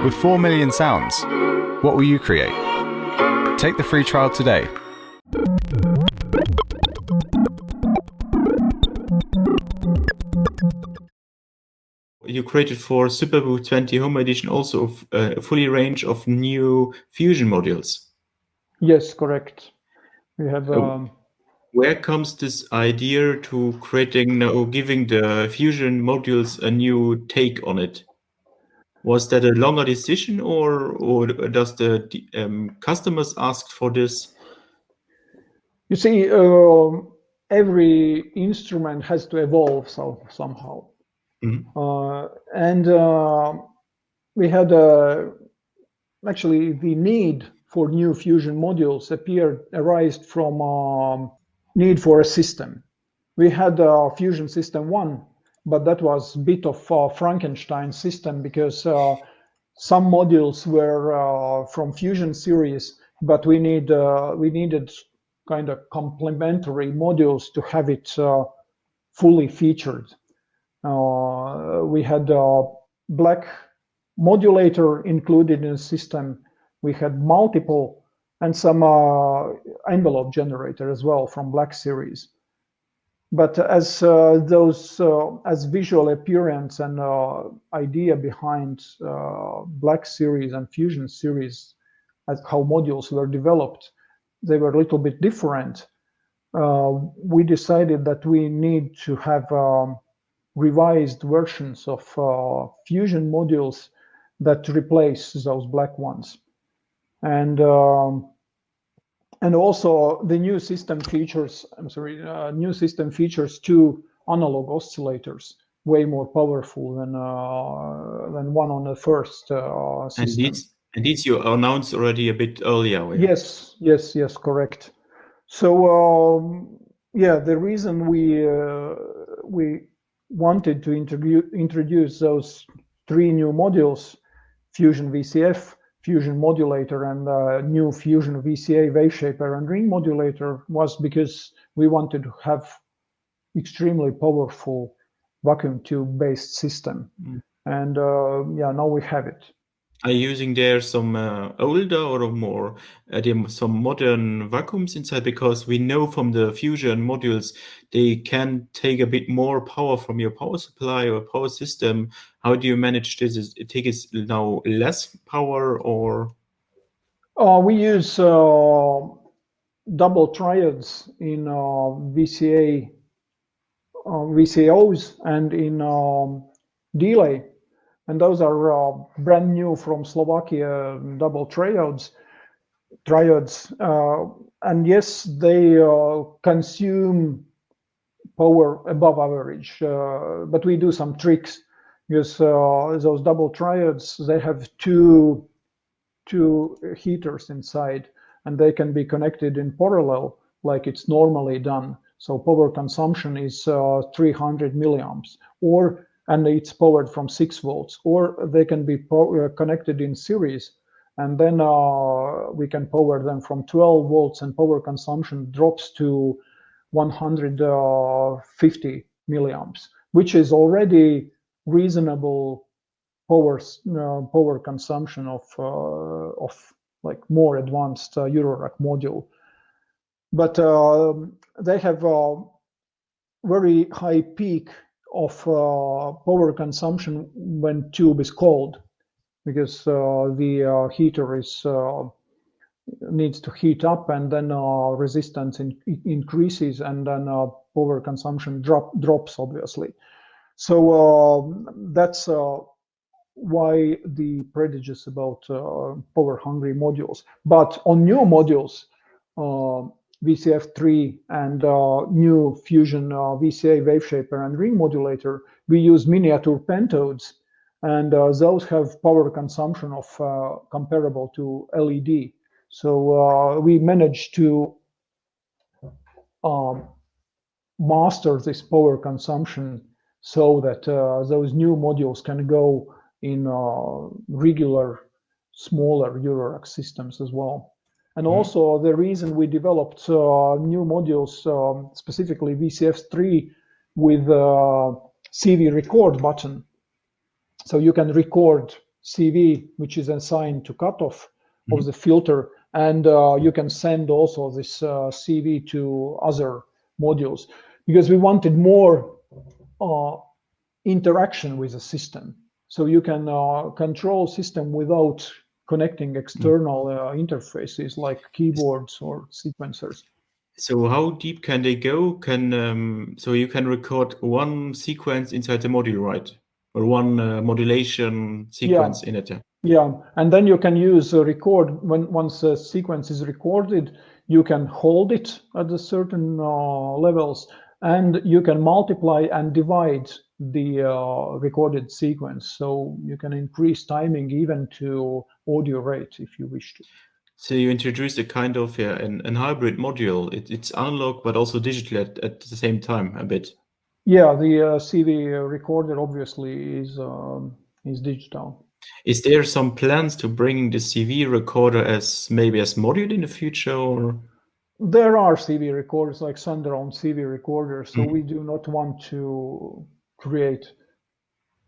With 4 million sounds, what will you create? Take the free trial today. You created for Superbooth 20 Home Edition also a fully range of new Fusion modules. Yes, correct. We have. Where comes this idea to creating or giving the Fusion modules a new take on it? Was that a longer decision, or does the customers ask for this? You see, every instrument has to evolve somehow. And we had actually the need for new Fusion modules arised from need for a system. We had Fusion System 1, but that was a bit of Frankenstein system because some modules were from Fusion series, but we needed kind of complementary modules to have it fully featured. We had black modulator included in the system. We had multiple and some envelope generator as well from black series. But as as visual appearance and idea behind black series and Fusion series, as how modules were developed, they were a little bit different. We decided that we need to have revised versions of Fusion modules that replace those black ones, and also the new system features. New system features 2 analog oscillators, way more powerful than one on the first system. And these you announced already a bit earlier. Right? Yes, correct. So yeah, the reason we wanted to introduce those 3 new modules, Fusion VCF, Fusion Modulator, and new Fusion VCA, Waveshaper, and Ringmodulator, was because we wanted to have extremely powerful vacuum tube based system. And yeah, now we have it. Are you using there some older or more some modern vacuums inside? Because we know from the Fusion modules they can take a bit more power from your power supply or power system. How do you manage this? Is it takes now less power, or? We use double triads in VCOs and in delay. And those are brand new from Slovakia, double triads. And yes, they consume power above average, but we do some tricks because those double triads, they have two heaters inside, and they can be connected in parallel like it's normally done. So power consumption is 300 milliamps, and it's powered from 6 volts, or they can be connected in series, and then we can power them from 12 volts, and power consumption drops to 150 milliamps, which is already reasonable power consumption of like more advanced Eurorack module. But they have a very high peak of power consumption when tube is cold, because the heater needs to heat up, and then resistance increases, and then power consumption drops obviously. So that's why the prejudice about power hungry modules. But on new modules, VCF3 and new Fusion VCA, Waveshaper, and Ringmodulator, we use miniature pentodes, and those have power consumption of comparable to LED. So we managed to master this power consumption so that those new modules can go in regular, smaller Eurorack systems as well. And also the reason we developed new modules, specifically VCF3 with CV record button. So you can record CV, which is assigned to cutoff of the filter, and you can send also this CV to other modules, because we wanted more interaction with the system. So you can control system without connecting external interfaces like keyboards or sequencers. So how deep can they go? So you can record one sequence inside the module, right? Or one modulation sequence in it. Yeah, and then you can use record once a sequence is recorded. You can hold it at a certain levels, and you can multiply and divide the recorded sequence. So you can increase timing even to audio rate if you wish to. So you introduced a kind of an hybrid module. It's analog but also digital at the same time a bit. Yeah, the CV recorder obviously is digital. Is there some plans to bring the CV recorder as module in the future? Or? There are CV recorders like standalone CV recorders, so we do not want to create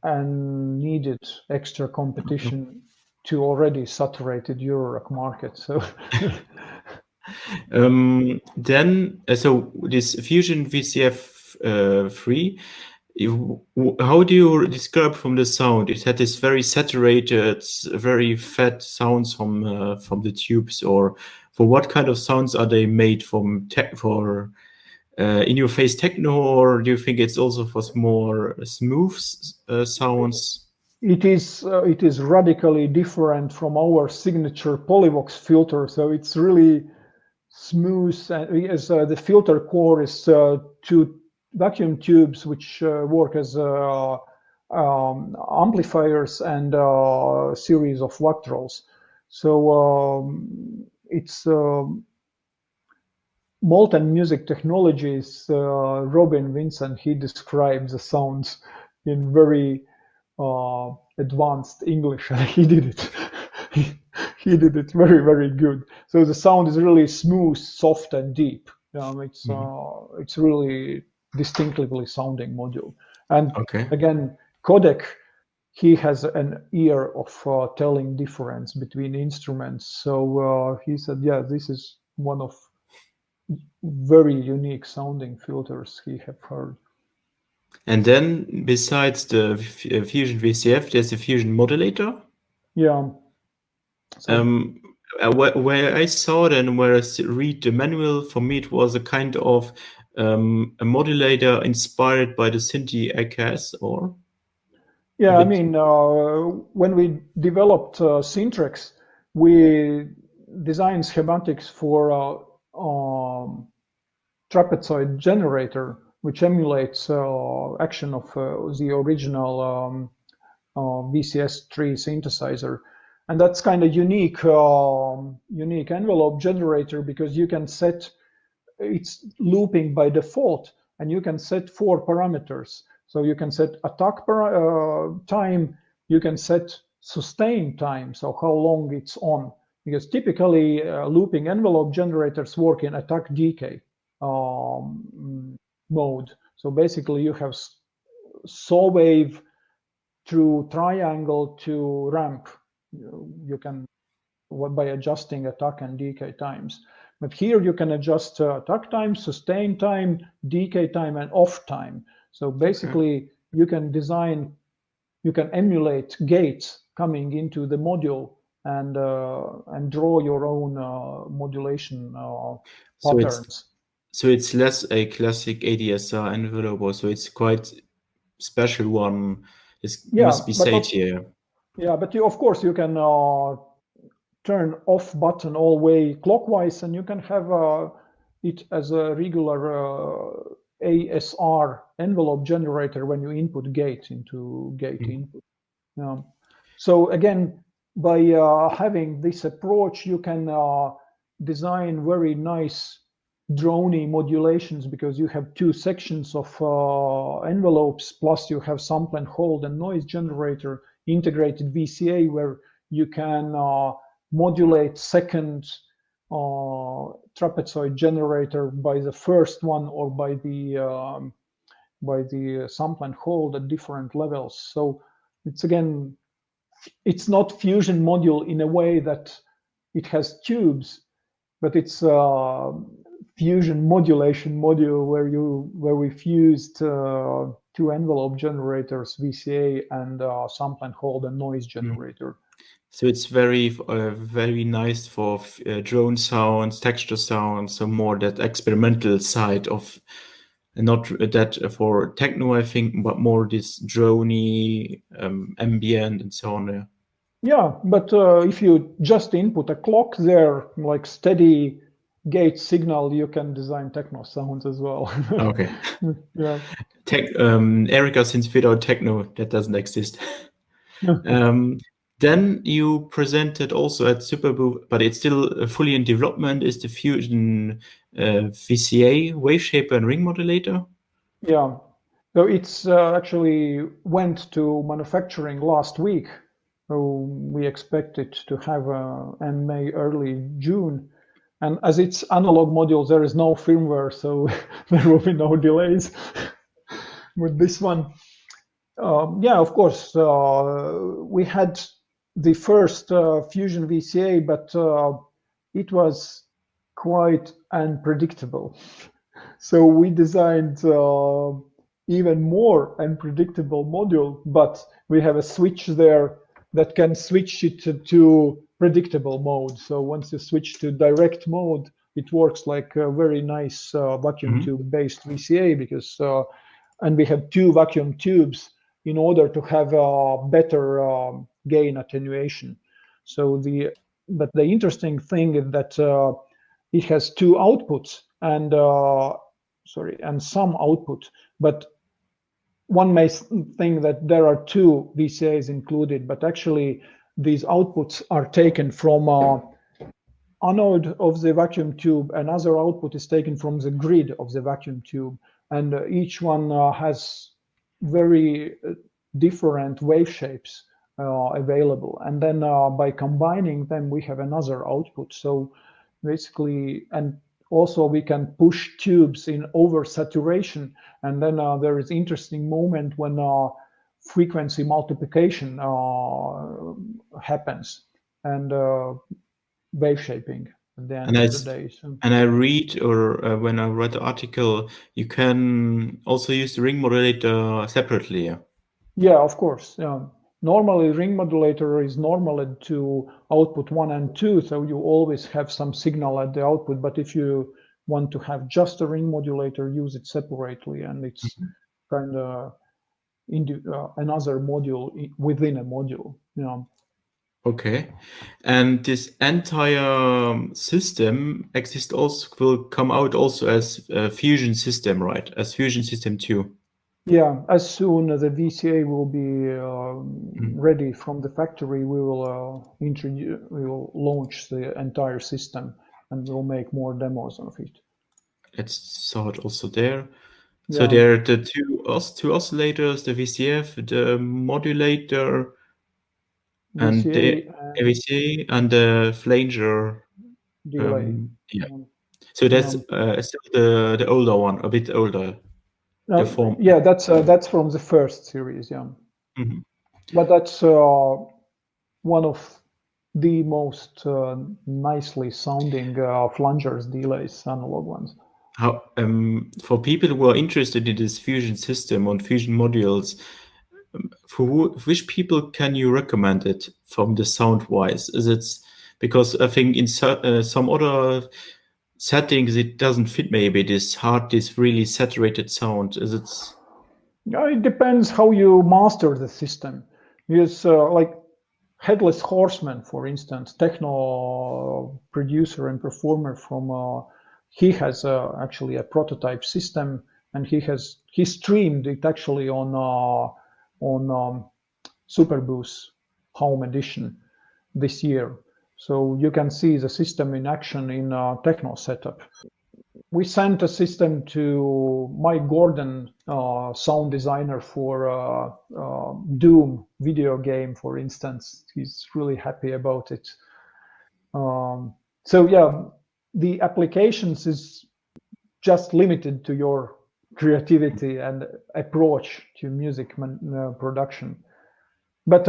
and needed extra competition to already saturated Eurorack market. So so this Fusion VCF3, how do you describe from the sound? It had this very saturated, very fat sounds from the tubes, or for what kind of sounds are they made from for in-your-face techno, or do you think it's also for more smooth sounds? It is radically different from our signature Polyvox filter. So it's really smooth, and as the filter core is two vacuum tubes which work as amplifiers and a series of Vactrols. So it's Molten Music Technologies. Robin Vincent, he describes the sounds in very advanced English, and he did it. He did it very, very good. So the sound is really smooth, soft, and deep. It's really distinctively sounding module. And again, codec, he has an ear of telling difference between instruments. So he said, yeah, this is one of very unique sounding filters he have heard. And then besides the Fusion VCF, there's the Fusion Modulator. Yeah. So, where I saw it and where I read the manual, for me it was a kind of a modulator inspired by the Synthi AKS, or? Yeah, I mean, when we developed SYNTRX, we designed schematics for trapezoid generator, which emulates action of the original VCS3 synthesizer. And that's kind of unique envelope generator, because you can set, it's looping by default, and you can set 4 parameters. So you can set attack time, you can set sustain time, so how long it's on. Because typically looping envelope generators work in attack decay mode. So basically you have saw wave through triangle to ramp. You can, by adjusting attack and decay times. But here you can adjust attack time, sustain time, decay time, and off time. So basically you can design, you can emulate gates coming into the module and draw your own modulation patterns. So it's less a classic ADSR envelope, so it's quite special one. This must be said here. Yeah, but of course you can turn off button all way clockwise, and you can have it as a regular ASR envelope generator when you input gate into gate input. So again, by having this approach, you can design very nice drony modulations, because you have 2 sections of envelopes, plus you have sample and hold and noise generator, integrated VCA, where you can modulate second trapezoid generator by the first one, or by the sample and hold at different levels. So it's again it's not Fusion module in a way that it has tubes, but it's Fusion modulation module where we fused two envelope generators, VCA and sample and hold and noise generator. So it's very very nice for drone sounds, texture sounds, so more that experimental side of, not that for techno, I think, but more this droney, ambient and so on. Yeah, but if you just input a clock there, like steady gate signal, you can design techno sounds as well. Okay. Yeah. Erica Synth without techno, that doesn't exist. Then you presented also at Superbooth, but it's still fully in development, is the Fusion VCA, Waveshaper and Ringmodulator. Yeah, so it's actually went to manufacturing last week. So we expect it to have in May, early June. And as it's analog modules, there is no firmware, so there will be no delays with this one. Yeah, of course, we had the first Fusion VCA, but it was quite unpredictable. So we designed even more unpredictable module, but we have a switch there that can switch it to predictable mode. So once you switch to direct mode, it works like a very nice vacuum tube based VCA, because and we have two vacuum tubes in order to have a better gain attenuation. So but the interesting thing is that it has two outputs and and some output, but one may think that there are two VCAs included, but actually these outputs are taken from anode of the vacuum tube. Another output is taken from the grid of the vacuum tube, and each one has very different wave shapes available. And then by combining them, we have another output. So basically, and also we can push tubes in oversaturation, and then there is interesting moment when frequency multiplication happens, and wave shaping at the end of the day. So. And I read, or when I read the article, you can also use the Ringmodulator separately. Yeah, of course. Normally, Ringmodulator is normally to output 1 and 2, so you always have some signal at the output. But if you want to have just a Ringmodulator, use it separately, and it's kind of another module within a module. Okay, and this entire system will come out also as a Fusion system, right? As Fusion System 2. Yeah, as soon as the VCA will be ready from the factory, we will launch the entire system, and we'll make more demos of it. Let's saw it also there. Yeah. So there are the two oscillators, the VCF, the modulator, and the VCA and the flanger delay. Yeah. So that's still the older one, a bit older. Yeah, that's from the first series, yeah. But that's one of the most nicely sounding flangers delays, analog ones. How for people who are interested in this Fusion system on Fusion modules, for which people can you recommend it from the sound wise? Is it because I think in some other settings it doesn't fit, maybe this really saturated sound? Is it? It depends how you master the system. Because like Headless Horseman, for instance, techno producer and performer from he has actually a prototype system, and he streamed it actually on Superbooth Home Edition this year. So you can see the system in action in techno setup. We sent a system to Mike Gordon, sound designer for Doom video game, for instance. He's really happy about it. So yeah, the applications is just limited to your creativity and approach to music production. But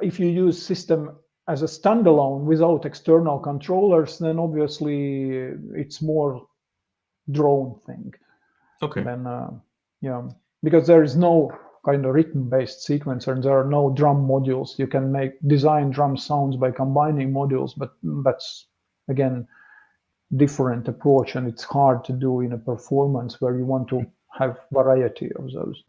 if you use system as a standalone without external controllers, then obviously it's more drone thing. Okay. Then yeah, because there is no kind of rhythm-based sequencer, and there are no drum modules. You can design drum sounds by combining modules, but that's again different approach, and it's hard to do in a performance where you want to have variety of those.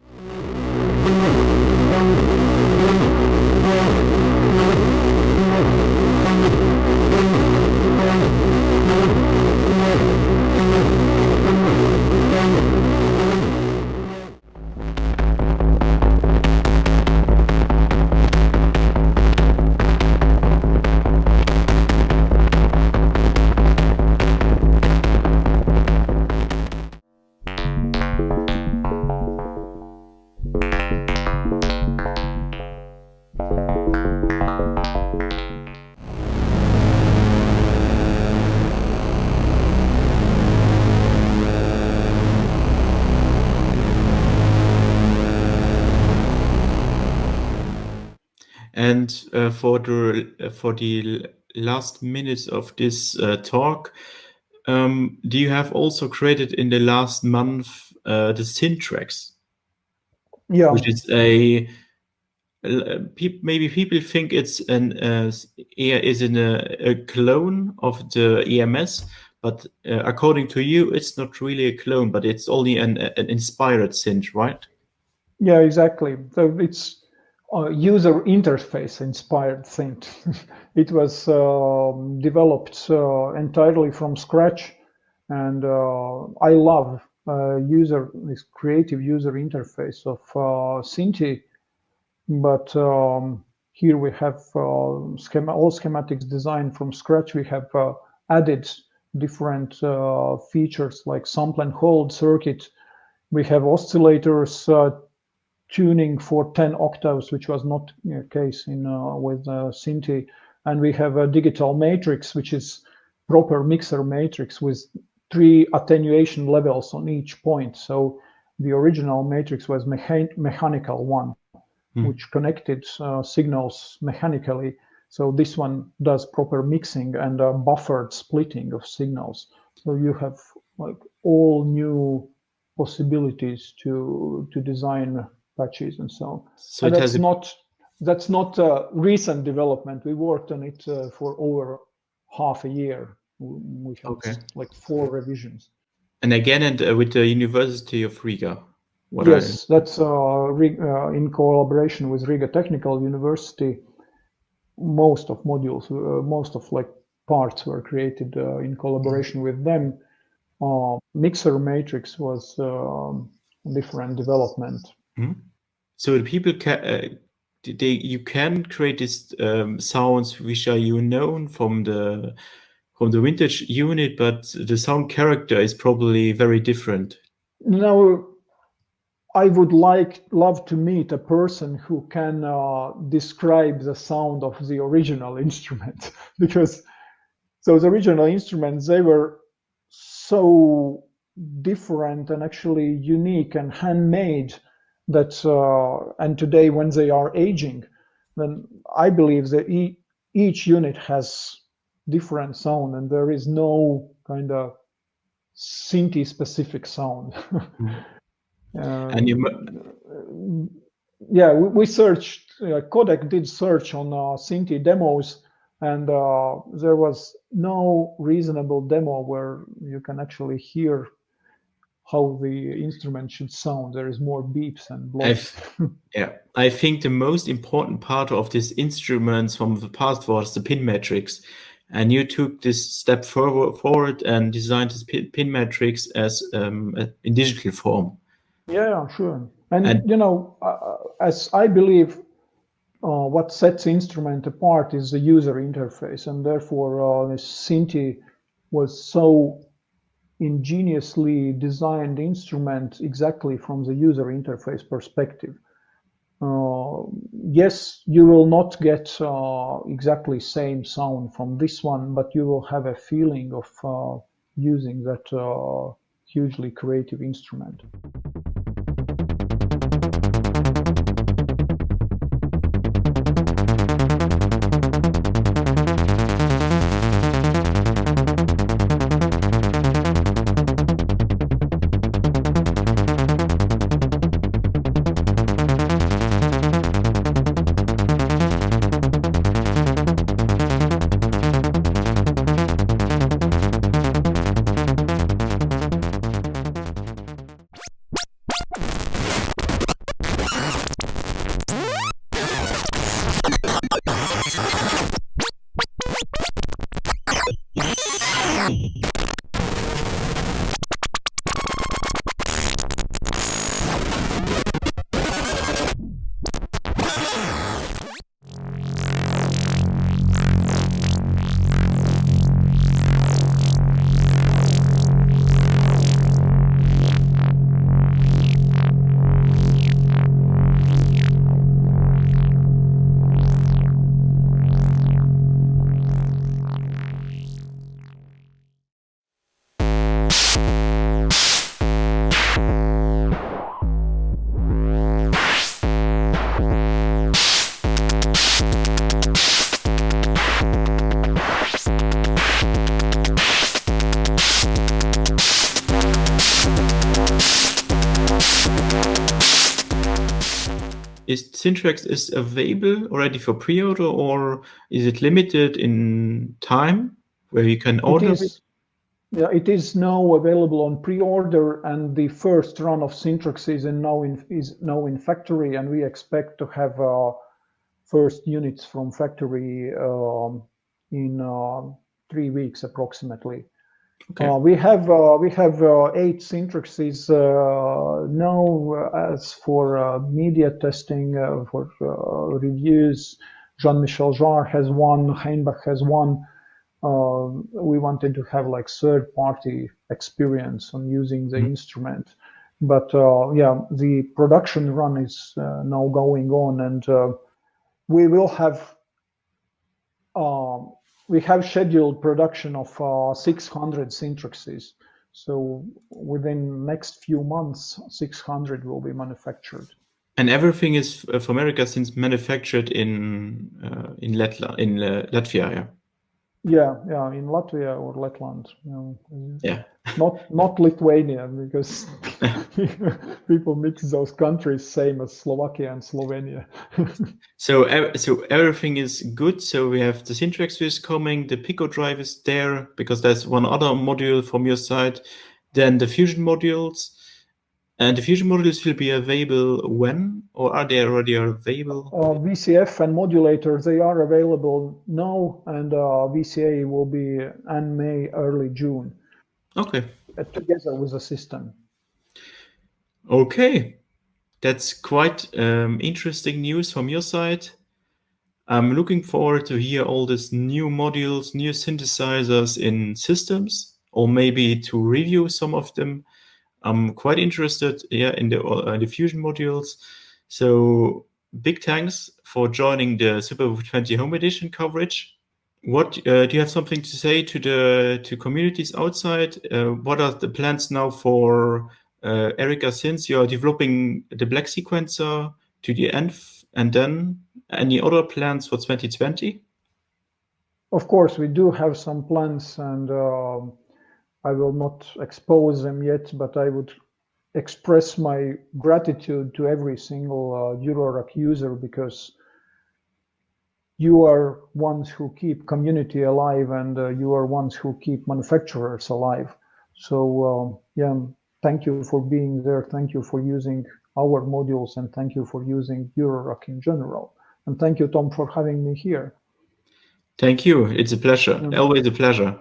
And for the last minutes of this talk, do you have also created in the last month the SYNTRX? Yeah. Which is maybe people think it's a clone of the EMS, but according to you, it's not really a clone, but it's only an inspired synth, right? Yeah, exactly. So it's a user interface inspired synth. It was developed entirely from scratch, and I love this creative user interface of Synthi. But here we have all schematics designed from scratch. We have added different features like sample and hold circuit. We have oscillators tuning for 10 octaves, which was not the case with Synthi. And we have a digital matrix, which is proper mixer matrix with 3 attenuation levels on each point. So the original matrix was mechanical one, which connected signals mechanically. So this one does proper mixing and buffered splitting of signals. So you have like all new possibilities to design patches and so on. So and that's not a recent development. We worked on it for over half a year. We have like 4 revisions. And again, with the University of Riga. Yes, that's in collaboration with Riga Technical University. Most of modules, most of like parts were created in collaboration with them. Mixer matrix was different development. So the people you can create these sounds which are known from the vintage unit, but the sound character is probably very different. Now, I would love to meet a person who can describe the sound of the original instrument, because those original instruments, they were so different and actually unique and handmade that, and today when they are aging, then I believe that each unit has different sound, and there is no kind of Synthi specific sound. And yeah, we searched, Codec did search on Synthi demos, and there was no reasonable demo where you can actually hear how the instrument should sound. There is more beeps and blocks. Yeah, I think the most important part of these instruments from the past was the pin matrix. And you took this step forward and designed this pin matrix as in digital form. Yeah, sure. And you know, as I believe, what sets instrument apart is the user interface, and therefore this Synthi was so ingeniously designed instrument exactly from the user interface perspective. Yes, you will not get exactly same sound from this one, but you will have a feeling of using that hugely creative instrument. Is SYNTRX available already for pre-order, or is it limited in time where you can order it? Yeah, it is now available on pre-order, and the first run of SYNTRX is now in factory, and we expect to have first units from factory in 3 weeks approximately. Okay. We have 8 SYNTRXs now as for media testing, for reviews. Jean-Michel Jarre has one, Heinbach has one. We wanted to have like third-party experience on using the instrument. But yeah, the production run is now going on, and we will have scheduled production of 600 SYNTRXs. So within next few months, 600 will be manufactured. And everything is from Erica Synth manufactured in Latvia, yeah. Yeah, in Latvia or Letland. Yeah. Not Lithuania, because people mix those countries same as Slovakia and Slovenia. So everything is good. So we have the SYNTRX is coming, the Pico drive is there, because there's one other module from your side. Then the Fusion modules. And the Fusion modules will be available when, or are they already available? VCF and Modulator, they are available now, and VCA will be in May, early June. Okay. Together with the system. Okay. That's quite interesting news from your side. I'm looking forward to hear all these new modules, new synthesizers in systems, or maybe to review some of them. I'm quite interested, in the Fusion modules. So big thanks for joining the Superbooth 20 Home Edition coverage. What do you have something to say to communities outside? What are the plans now for Erica Synth? You are developing the black sequencer to the end, and then any other plans for 2020? Of course, we do have some plans, and I will not expose them yet, but I would express my gratitude to every single Eurorack user, because you are ones who keep community alive, and you are ones who keep manufacturers alive. So yeah, thank you for being there. Thank you for using our modules, and thank you for using Eurorack in general. And thank you, Tom, for having me here. Thank you. It's a pleasure. Always a pleasure.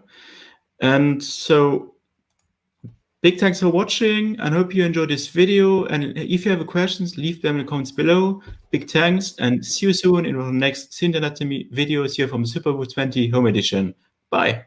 And so big thanks for watching. I hope you enjoyed this video. And if you have questions, leave them in the comments below. Big thanks, and see you soon in our next Synth Anatomy videos here from Superbooth 20 Home Edition. Bye.